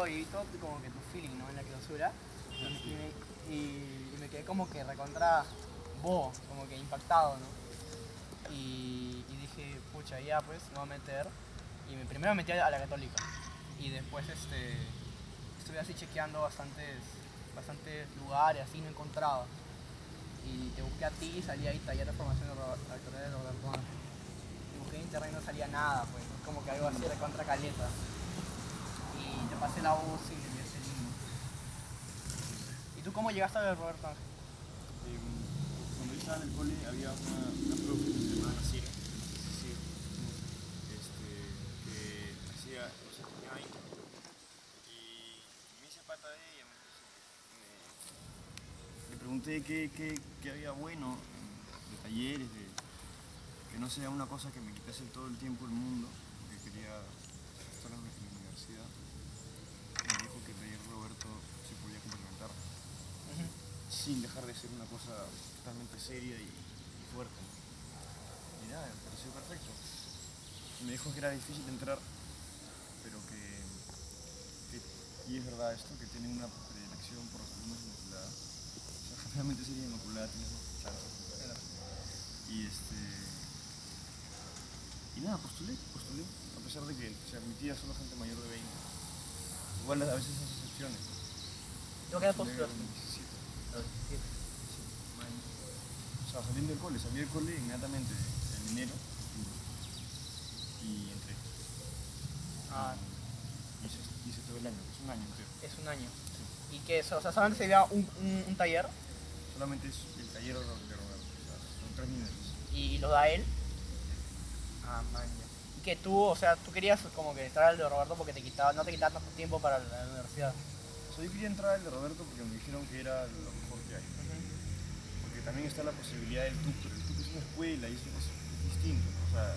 y vi todo como que tu feeling, ¿no? En la clausura. Y me quedé como que recontra bobo, como que impactado, ¿no? Y dije, pucha, ya pues, me voy a meter. Y primero me metí a la católica. Y después estuve así chequeando bastantes lugares, así no encontraba. Y te busqué a ti y salía ahí taller de formación actoral de Roberto Ángel. Y busqué en internet y no salía nada, pues, como que algo así de contra caleta. Y te pasé la voz y le envié ese link. ¿Y tú cómo llegaste a ver Roberto Ángel? Cuando yo estaba en el cole había una profe que se llamaba Nasira, que hacía, nos enseñaba ahí. Y me hice pata de ella, le pregunté qué había bueno de talleres, que no sea una cosa que me quitase todo el tiempo del mundo, porque quería estar en la universidad. Me dijo que el taller Roberto se podía complementar sin dejar de ser una cosa totalmente seria y fuerte. Y nada, me pareció perfecto. Me dijo que era difícil entrar, pero y es verdad esto, que tienen una predilección por los alumnos inmaculados. O sea, generalmente sería inmaculada, tienes más chances. Y nada, postulé, a pesar de que se admitía solo gente mayor de 20. Igual a veces esas excepciones. ¿Tú qué edad postulaste? 17. A los 17. Sí, o sea, salí del cole inmediatamente en enero y entré. Ah, Hice todo el año, es un año entero. es un año. Sí. ¿Y qué es? O sea, solamente se lleva un taller Solamente es el taller de Roberto, o sea, son 3 niveles. y lo da él. Ah, man, ya. Y que tú, o sea, tú querías como que entrar al de Roberto porque no te quitaba tanto tiempo para la universidad. O sea, yo quería entrar al de Roberto porque me dijeron que era lo mejor que hay. Porque también está la posibilidad del TUC, pero el TUC es una escuela y es distinto. O sea,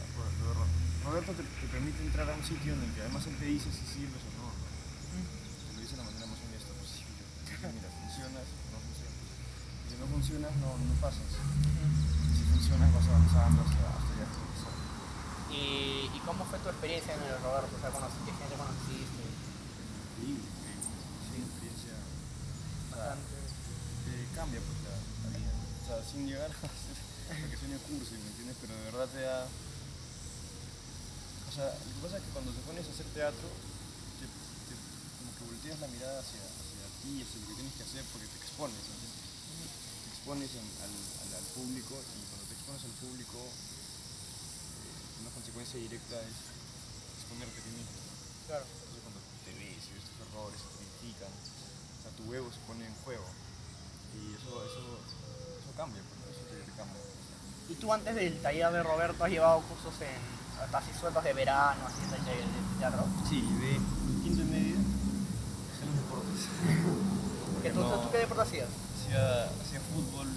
Roberto te permite entrar a un sitio en el que además él te dice si sirves o no. Te lo dice de la manera más honesta posible. Mira, funcionas, no funcionas. Y si no funcionas, no pasas. Si funcionas, vas avanzando hasta ya finalizar. ¿Y cómo fue tu experiencia en el Roberto? O sea, ¿qué gente conociste? Increíble. Es una experiencia. Bastante. Cambia pues la vida. O sea, sin llegar a ser que suene cursi, ¿me entiendes? Pero de verdad te da. O sea, lo que pasa es que cuando te pones a hacer teatro, como que volteas la mirada hacia ti, hacia lo que tienes que hacer, porque te expones, ¿entiendes? Te expones al público y cuando te expones al público, una consecuencia directa es exponerte a ti mismo. Claro. Entonces cuando te ves y ves tus errores, te critican, o sea, tu ego se pone en juego. Y eso cambia, pues, eso te cambia. ¿Y tú antes del taller de Roberto has llevado cursos así sueltos de verano, así de teatro? Sí, de quinto y medio en los deportes. ¿Tú qué deporte hacías? Hacía fútbol,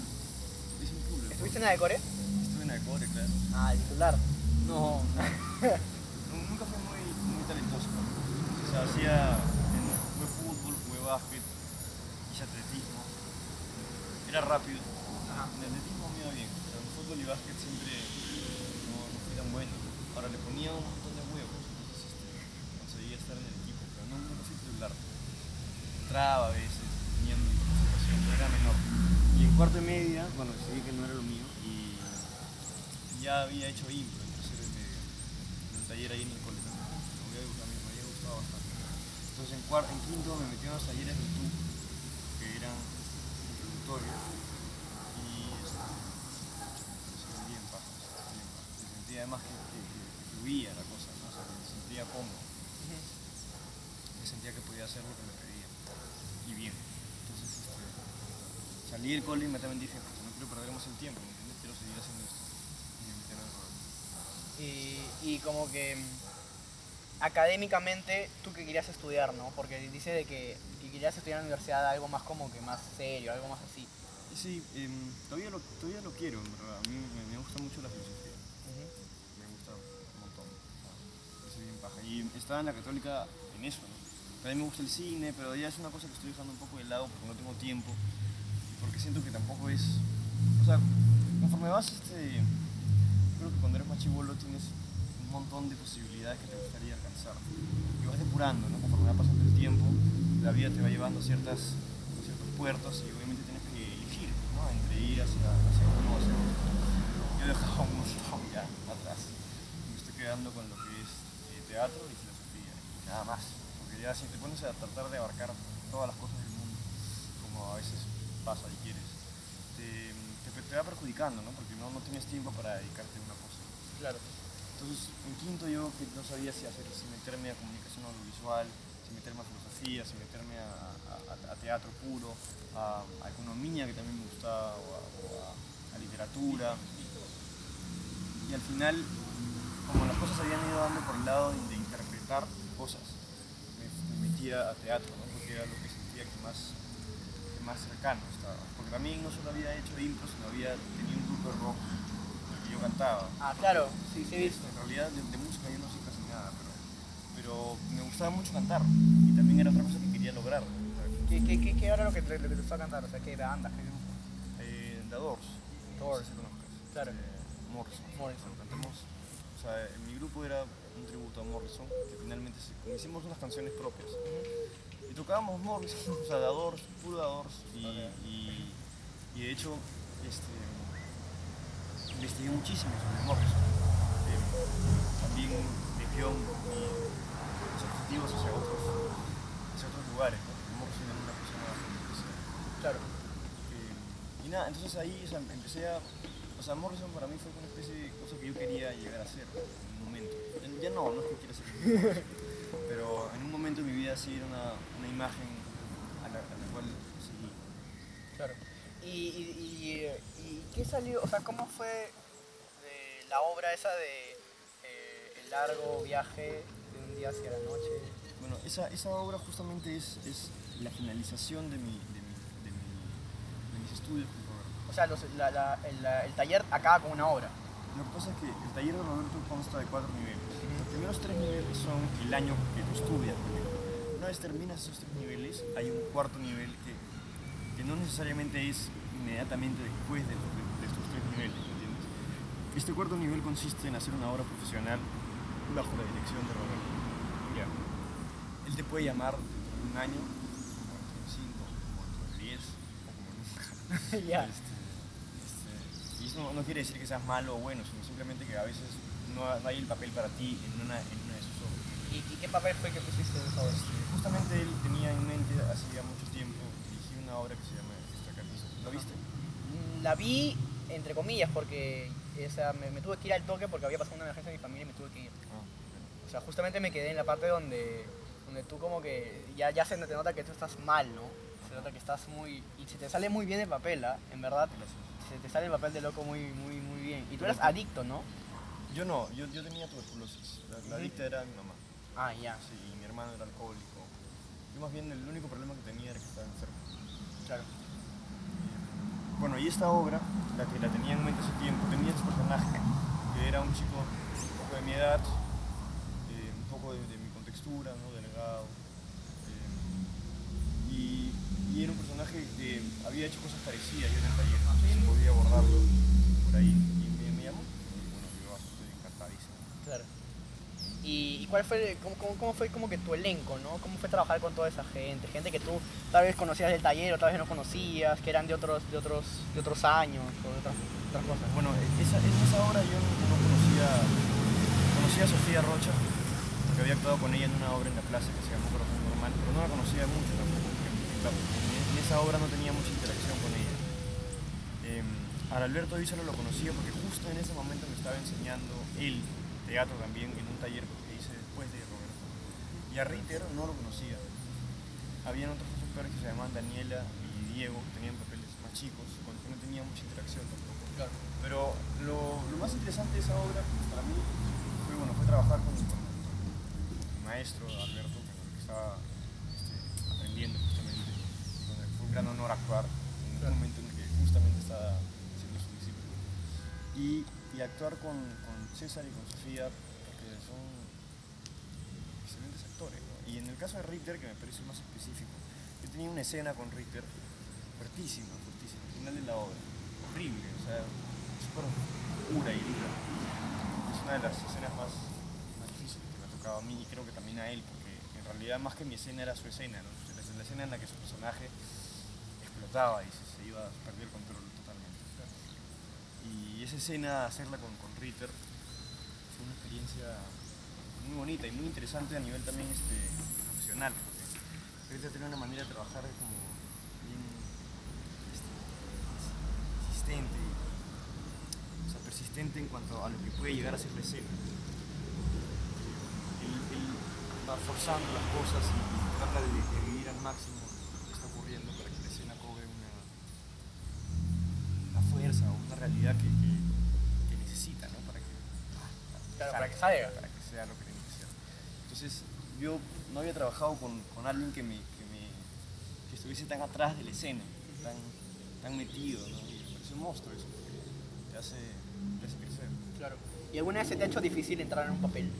hice un fútbol. ¿Estuviste en la Decore? Estuve en la Decore, claro. Ah, el titular. No. Nunca fui muy talentoso. O sea, jugué fútbol, jugué básquet, hice atletismo. Era rápido. Ajá. En el atletismo me iba bien, pero en fútbol y básquet siempre no fui tan bueno. Ahora le ponía un montón de huevos, entonces conseguía estar en el equipo, pero nunca fui titular. Entraba a veces, tenía mi participación, pero era menor. Y en cuarto y media, bueno, decidí que no era lo mío y ya había hecho impro en tercero y medio, en un taller ahí en el colegio. Me había gustado bastante. Entonces en quinto me metí en los talleres del TUC, que eran introductorios, y me parecieron bien pajas. Me sentía además que fluía la cosa, ¿no? O sea, que me sentía cómodo. Me sentía que podía hacer lo que me pedían. Y bien. Entonces salí del cole y inmediatamente dije, pues no quiero perder más el tiempo, ¿me entiendes? Quiero seguir haciendo esto. Y me metí en el Roberto. Y como que académicamente tú que querías estudiar, ¿no? Porque dice de que querías estudiar en la universidad algo más como que más serio, algo más así. Y sí, todavía lo quiero, en verdad. A mí me gusta mucho la filosofía. Me gusta un montón. Soy bien paja. Y estaba en la Católica en eso, ¿no? También me gusta el cine, pero ya es una cosa que estoy dejando un poco de lado porque no tengo tiempo. Porque siento que tampoco es. O sea, conforme vas, creo que cuando eres más chibolo tienes un montón de posibilidades que te gustaría alcanzar. Y vas depurando, ¿no? Conforme va pasando el tiempo, la vida te va llevando a ciertos puertos y obviamente tienes que elegir, ¿no? Entre ir hacia uno o hacia otro. Yo he dejado un montón ya atrás. Me estoy quedando con lo que es teatro y filosofía y nada más. Porque ya si te pones a tratar de abarcar todas las cosas del mundo, como a veces pasa y quieres, te va perjudicando, ¿no? Porque no tienes tiempo para dedicarte a una cosa. Claro. Entonces, en quinto yo que no sabía si meterme a comunicación audiovisual, si meterme a filosofía, si meterme a teatro puro, a economía que también me gustaba, a literatura. Y al final, como las cosas habían ido dando por el lado de interpretar cosas, me metía a teatro, ¿no? Porque era lo que sentía que más cercano estaba. Porque también no solo había hecho impro, sino tenía un grupo de rock que yo cantaba. Ah, claro, sí, sí he visto. En realidad de música yo no sé casi nada, pero me gustaba mucho cantar y también era otra cosa que quería lograr. ¿Qué era lo que te gustó cantar? O sea, ¿qué bandas? ¿Qué grupo? The Doors. Doors. No sé si conozcas. Claro. Morrison. Morrison. Bueno, cantamos, o sea, mi grupo era un tributo a Morrison, que finalmente hicimos unas canciones propias. Y tocábamos Morrison, o sea, The Doors, puro The Doors, y de hecho, investigué muchísimo sobre Morrison. También dejé mis objetivos hacia otros lugares, ¿no? Porque Morrison era una persona bastante especial. Claro. Y nada, entonces ahí empecé a... O sea, Morrison para mí fue una especie de cosa que yo quería llegar a hacer en un momento. Ya no es que quiera ser Morrison, pero en un momento de mi vida sí era una imagen a la cual seguí. Claro. ¿Y qué salió? O sea, ¿cómo fue la obra esa de el largo viaje de un día hacia la noche? Bueno, esa obra justamente es la finalización de mis estudios con Roberto. O sea, el taller acaba con una obra. Lo que pasa es que el taller de Roberto consta de 4 niveles. Los primeros 3 niveles son el año que tú estudias. Una vez terminas esos 3 niveles, hay un cuarto nivel que no necesariamente es inmediatamente después de estos 3 niveles, ¿entiendes? Este cuarto nivel consiste en hacer una obra profesional bajo la dirección de Roberto. Ya. Él te puede llamar dentro de un año, como dentro de 5, como dentro de 10, o como nunca. Ya. Y eso no quiere decir que seas malo o bueno, sino simplemente que a veces no hay el papel para ti en una de sus obras. ¿Y qué papel fue que pusiste en esa obra? Justamente él tenía en mente, hace ya mucho tiempo, dirigir una obra que se llama Extracartista. ¿Lo viste? La vi, entre comillas, porque me tuve que ir al toque porque había pasado una emergencia en mi familia y me tuve que ir. O sea, justamente me quedé en la parte donde tú como que ya se te nota que tú estás mal, ¿no? Se nota que estás muy... Y se te sale muy bien el papel, ¿ah? En verdad, se te sale el papel de loco muy bien. Y tú eras adicto, ¿no? Yo no, yo tenía tuberculosis. La adicta era mi mamá. Ah, ya. Sí, y mi hermano era alcohólico. Yo más bien el único problema que tenía era que estaba enfermo. Claro. Bueno, y esta obra, la que la tenía en mente hace tiempo, tenía este personaje, que era un chico un poco de mi edad, un poco de mi contextura, ¿no? Delgado. Y era un personaje que había hecho cosas parecidas yo en el taller, entonces podía abordarlo por ahí. Y me llamó, y bueno, yo estoy encantadísimo. Claro. ¿Y cómo fue como que tu elenco, ¿no? ¿Cómo fue trabajar con toda esa gente? Gente que tú tal vez conocías del taller, otra vez no conocías, que eran de otros años o de otras cosas. Bueno, en esa obra yo no conocía a Sofía Rocha, porque había actuado con ella en una obra en la clase que se llamó Corazón Normal, pero no la conocía mucho tampoco, porque en esa obra no tenía mucha interacción con ella. A Alberto Vízalo lo conocía porque justo en ese momento me estaba enseñando él teatro también en un taller que hice después de Roberto. Y a Ritter no lo conocía. Habían otros dos actores que se llamaban Daniela y Diego, que tenían papeles más chicos, con los que no tenía mucha interacción tampoco. Claro. Pero lo más interesante de esa obra para mí fue trabajar con mi maestro Alberto, con el que estaba aprendiendo justamente, donde fue un gran honor actuar en un momento en el que justamente estaba siendo su discípulo. Y actuar con César y con Sofía, porque son excelentes actores, ¿no? Y en el caso de Ritter, que me parece más específico, yo tenía una escena con Ritter fuertísima, al final de la obra, horrible, o sea, súper pura y dura. Es una de las escenas más difíciles que me ha tocado a mí y creo que también a él, porque en realidad más que mi escena era su escena, ¿no? La desde la escena en la que su personaje explotaba y se iba a perder el control totalmente. Y esa escena, hacerla con Ritter, fue una experiencia muy bonita y muy interesante a nivel también profesional, porque Ritter tiene una manera de trabajar como bien persistente, o sea, persistente en cuanto a lo que puede llegar a ser la escena. Él va forzando las cosas y trata de vivir al máximo lo que está ocurriendo para que la escena cobre una fuerza o una realidad que necesita, ¿no? Claro, para que salga. Para que sea lo que tiene que ser. Entonces, yo no había trabajado con alguien que estuviese tan atrás de la escena, tan metido, ¿no? Y me parece un monstruo eso, porque te hace crecer. Claro. ¿Y alguna vez se te ha hecho difícil entrar en un papel?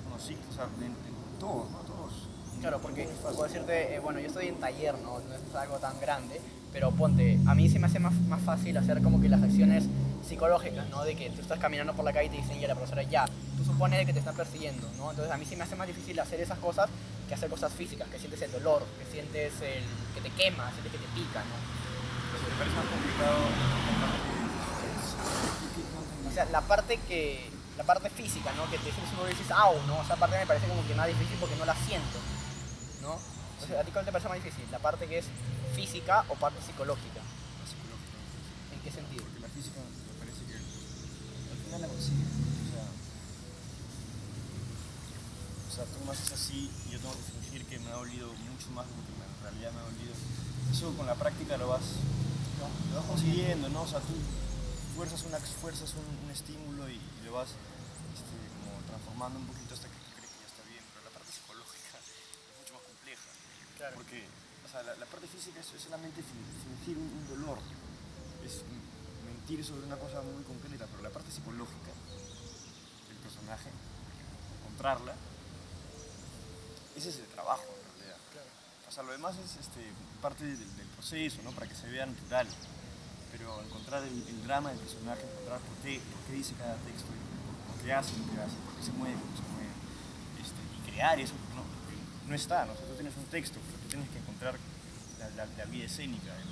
Bueno, sí, o sea, en todos, ¿no? Todos. Claro, porque puedo decirte, bueno, yo estoy en taller, ¿no? No es algo tan grande, pero ponte, a mí se me hace más fácil hacer como que las acciones psicológicas, ¿no? De que tú estás caminando por la calle y te dicen, ya, la profesora, ya, tú supones que te están persiguiendo, ¿no? Entonces a mí sí me hace más difícil hacer esas cosas que hacer cosas físicas, que sientes el dolor, que sientes que te quema, sientes que te pica, ¿no? Pero me parece más complicado. O sea, la parte física, ¿no? Que te sientes uno y dices, au, ¿no? Esa parte me parece como que más difícil porque no la siento, ¿no? Entonces, ¿a ti cuál te parece más difícil? ¿La parte que es física o parte psicológica? La psicológica. ¿En qué sentido? Porque la física me parece que al final la consigue. O sea, tú me haces así y yo tengo que fingir que me ha dolido mucho más de lo que en realidad me ha dolido. Eso con la práctica lo vas consiguiendo, ¿no? O sea, tú fuerzas un estímulo y lo vas como transformando un poquito hasta que tú crees que ya está bien. Pero la parte psicológica es mucho más compleja. Claro. Porque, o sea, la parte física es solamente fingir un dolor. Es mentir sobre una cosa muy concreta, pero la parte psicológica del personaje, encontrarla, ese es el trabajo en realidad. Claro. O sea, lo demás es parte del proceso, ¿no? Para que se vea natural. Pero encontrar el drama del personaje, encontrar por qué dice cada texto, por qué hace lo que hace, por qué se mueve, cómo se mueve, y crear eso, no está, ¿no? O sea, tú tienes un texto, pero tú tienes que encontrar la vida escénica del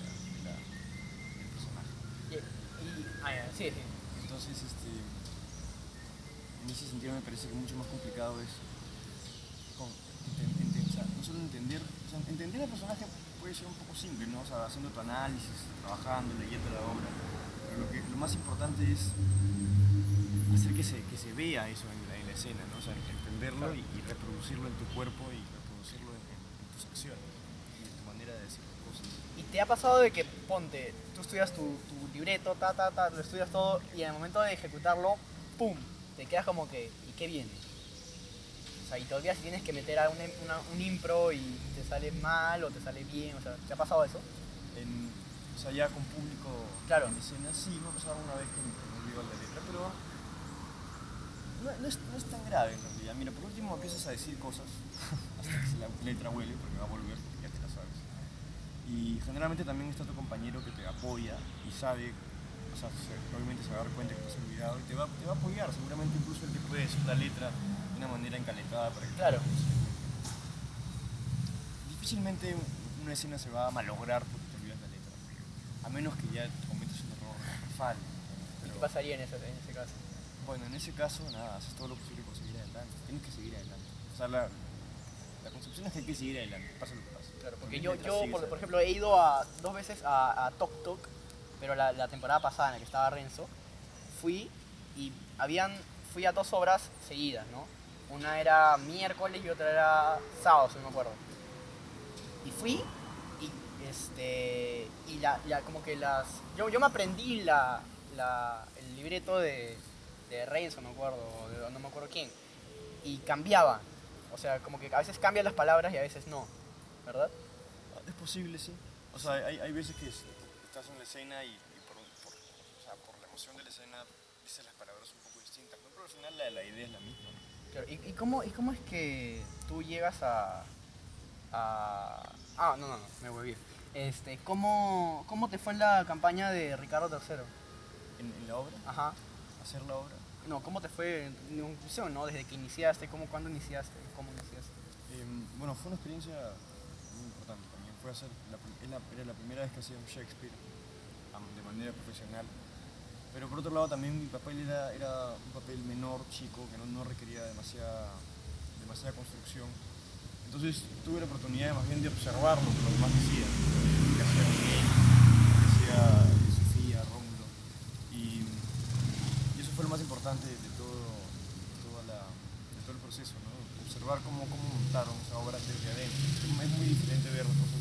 personaje. Sí. Entonces, en ese sentido me parece que mucho más complicado es no solo entender el personaje puede ser un poco simple, ¿no? O sea, haciendo tu análisis, trabajando, leyendo la obra, pero lo más importante es hacer que se vea eso en la escena, ¿no? O sea, entenderlo Claro. y reproducirlo en tu cuerpo y reproducirlo en tus acciones y en tu manera de decir las cosas. ¿Y te ha pasado de que, ponte, tú estudias tu libreto, lo estudias todo y en el momento de ejecutarlo, ¡pum! Te quedas como que, ¿y qué viene? O sea, y te olvidas si tienes que meter a un impro y te sale mal o te sale bien, o sea, ¿te ha pasado eso? O sea, ya con público Claro. en escena, sí, me ha pasado una vez que me olvidó la letra, pero no es tan grave en realidad. Mira, por último empiezas a decir cosas hasta que la letra huele, porque va a volver, porque ya te la sabes. Y generalmente también está tu compañero que te apoya y sabe, o sea, obviamente se va a dar cuenta que te has olvidado y te va a apoyar, seguramente incluso él te puede decir la letra de una manera encaletada para que Claro. Difícilmente una escena se va a malograr porque te olvidas la letra, a menos que ya cometas un error garrafal. ¿Y qué pasaría en ese caso? Bueno, en ese caso, nada, haces todo lo posible por seguir adelante. Tienes que seguir adelante. O sea, la concepción es que hay que seguir adelante, pasa lo que pase. Claro, porque También yo mientras sigues por adelante. ejemplo, he ido dos veces a Tok Tok, pero la temporada pasada en la que estaba Renzo, fui fui a dos obras seguidas, ¿no? Una era miércoles y otra era sábado, si no me acuerdo. Y fui como que yo me aprendí el libreto de Renzo, me acuerdo, no me acuerdo quién, y cambiaba, o sea, como que a veces cambian las palabras y a veces no, ¿verdad? Es posible, sí. O sea, hay veces que estás en la escena y o sea, por la emoción de la escena dices las palabras un poco distintas, ¿no? Pero al final la idea es la misma, ¿no? Claro, ¿y cómo es que tú llegas no, me voy a ir. ¿Cómo te fue en la campaña de Ricardo III? En la obra, Ajá. hacer la obra. No, ¿cómo te fue en inclusión, no? Desde que iniciaste, ¿cuándo iniciaste? ¿Cómo iniciaste? bueno, fue una experiencia muy importante también. Fue hacer era la primera vez que hacía un Shakespeare de manera profesional. Pero por otro lado también mi papel era un papel menor, chico, que no requería demasiada construcción. Entonces tuve la oportunidad más bien de observar lo que los demás hacían, que hacía Miguel, que hacía Sofía, Rómulo. Y eso fue lo más importante de todo el proceso, ¿no? Observar cómo montaron esa obra desde adentro. Es muy diferente ver las cosas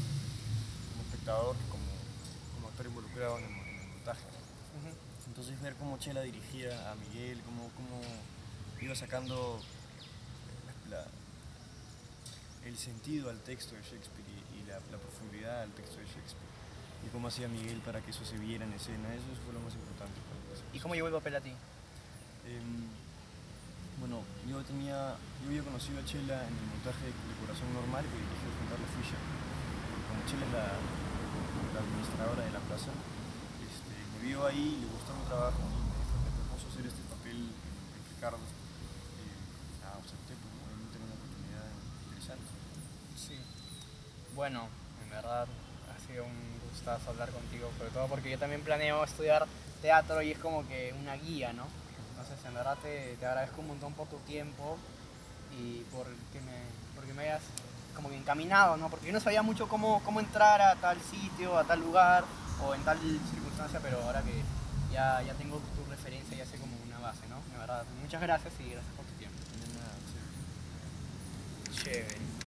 como espectador que como actor involucrado en el montaje. Ujú. Entonces ver cómo Chela dirigía a Miguel, cómo iba sacando la- el sentido al texto de Shakespeare y la profundidad al texto de Shakespeare. Y cómo hacía Miguel para que eso se viera en escena, eso fue lo más importante para mí. ¿Y cómo llegó el papel a ti? Bueno, yo había conocido a Chela en el montaje de Corazón Normal que dirigió Juan Carlos Fischer. Como Chela es la administradora de la plaza, me vio ahí, le gustó mi trabajo y me propuso hacer este papel en Ricardo. Acepté, pues, obviamente era una oportunidad interesante. Sí. Bueno, en verdad ha sido un gustazo hablar contigo, sobre todo porque yo también planeo estudiar teatro y es como que una guía, ¿no? Entonces, en verdad te agradezco un montón por tu tiempo y porque me hayas como que encaminado, ¿no? Porque yo no sabía mucho cómo entrar a tal sitio, a tal lugar o en tal circunstancia, pero ahora que ya tengo tu referencia, ya sé como una base, ¿no? De verdad, muchas gracias y gracias por tu tiempo. De nada, sí. Chévere.